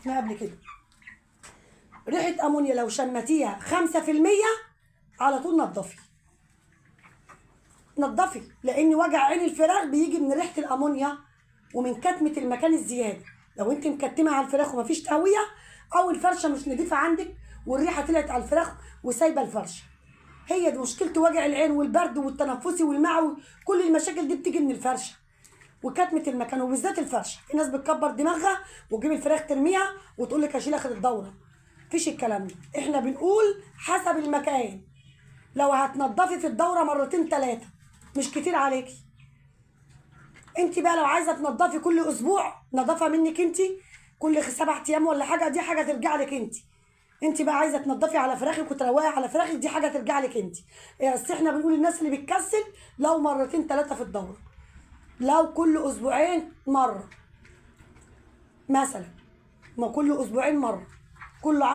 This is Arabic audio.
شفناها قبل كده. ريحه امونيا لو شمتيها 5% على طول نضفي نضفي، لان وجع عين الفراخ بيجي من ريحه الامونيا ومن كتمه المكان الزياده. لو انت مكتمه على الفراخ ومفيش تهويه او الفرشه مش نضيفه عندك والريحه طلعت على الفراخ وسايبه الفرشه، هي دي مشكله وجع العين والبرد والتنفسي والمعوي. كل المشاكل دي بتيجي من الفرشه وكتمه المكان وبالذات الفرشه. في ناس بتكبر دماغها وتجيب الفراخ ترميها وتقول لك اشيل اخر الدوره. مفيش الكلام ده، احنا بنقول حسب المكان. لو هتنضفي في الدوره مرتين 3 مش كتير عليكي. انت بقى لو عايزه تنضفي كل اسبوع نظافه منك انت، كل 7 ايام ولا حاجه، دي حاجه ترجع لك انت. انت بقى عايزه تنضفي على فراخك وتروقي على فراخك، دي حاجه ترجع لك انت. بس احنا بنقول الناس اللي بتكسل لو مرتين 3 في الدوره، لو كل اسبوعين مره مثلا، ما كل اسبوعين مره، كل